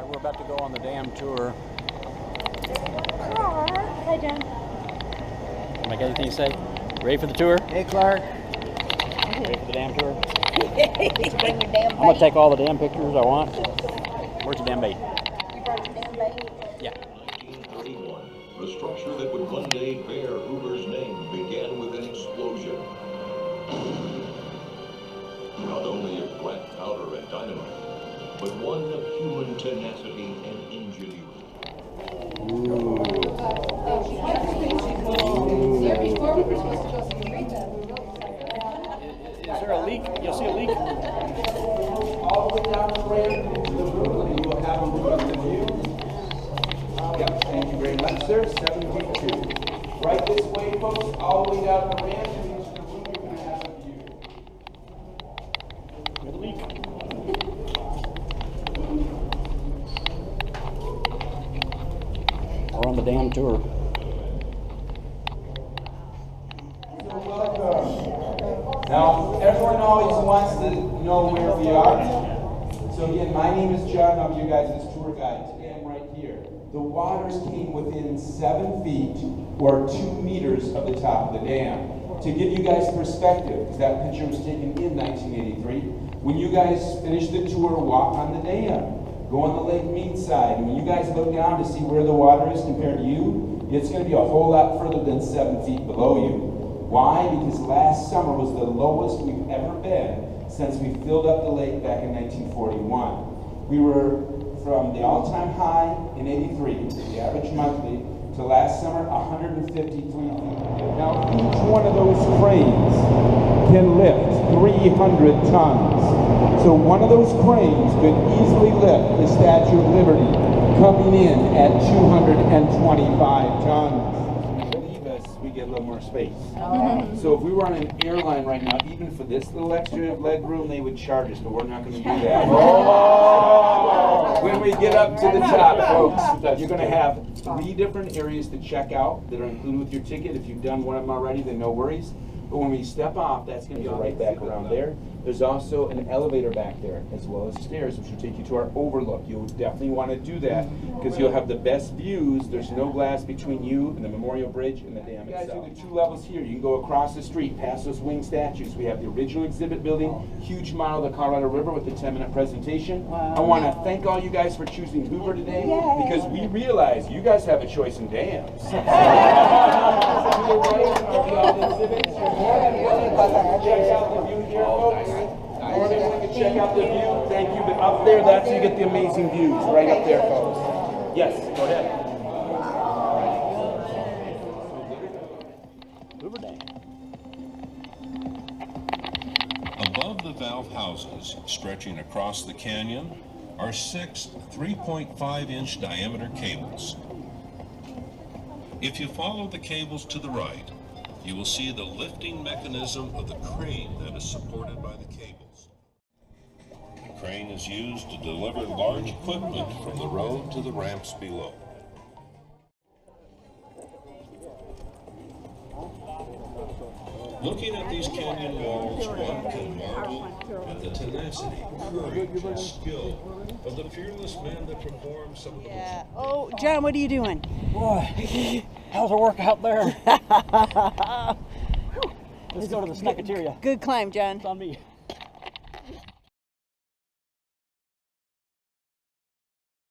We're about to go on the dam tour. Hi, John. Mike, anything to say? Ready for the tour? Hey, Clark. Ready for the dam tour? Bring your damn I'm going to take all the damn pictures I want. Where's the damn bait? You brought your damn bait? Yeah. 1931, the structure that would one day bear Hoover's name began with an explosion. Not only of black powder and dynamite, but one of human tenacity and ingenuity. Is there a leak? You'll see a leak? All the way down the ramp into the room, and you will have a look at the view. Yep, thank you very much, sir. 7.2. Right this way, folks, all the way down the ramp and into the room, you're going to have a view. There's a leak. We're on the dam tour. Now, everyone always wants to know where we are. So again, my name is John. I'm your guys' tour guide. Today I'm right here. The waters came within 7 feet or 2 meters of the top of the dam. To give you guys perspective, because that picture was taken in 1983, when you guys finish the tour, walk on the dam. Go on the Lake Mead side. And when you guys look down to see where the water is compared to you, it's going to be a whole lot further than 7 feet below you. Why? Because last summer was the lowest we've ever been since we filled up the lake back in 1941. We were from the all-time high in 83, the average monthly, to last summer 153 feet. Now each one of those cranes can lift 300 tons. So one of those cranes could easily lift the Statue of Liberty coming in at 225 tons. We get a little more space. So if we were on an airline right now, even for this little extra leg room, they would charge us, but we're not going to do that. When we get up to the top, folks, you're going to have 3 different areas to check out that are included with your ticket. If you've done one of them already, then no worries. But when we step off, that's going to go right back around there. There's also an elevator back there, as well as stairs, which will take you to our overlook. You'll definitely want to do that, because you'll have the best views. There's no glass between you and the Memorial Bridge and the dam itself. You guys do the 2 levels here. You can go across the street, past those winged statues. We have the original exhibit building, huge model of the Colorado River with the 10-minute presentation. I want to thank all you guys for choosing Hoover today, because we realize you guys have a choice in dams. To the right are the all exhibits. Check out the view here, folks. More than willing to check out the view. Thank you. But up there, that's where you get the amazing views. Right up there, folks. Yes, go ahead. Hoover Dam. Above the valve houses, stretching across the canyon, are 6 3.5-inch diameter cables. If you follow the cables to the right, you will see the lifting mechanism of the crane that is supported by the cables. The crane is used to deliver large equipment from the road to the ramps below. Looking at these canyon walls, one can marvel at the tenacity, courage, and skill of the fearless man that performed some of the most... Oh, John, what are you doing? Boy, how's the work out there? Let's go to the Snackateria. Good climb, John. It's on me.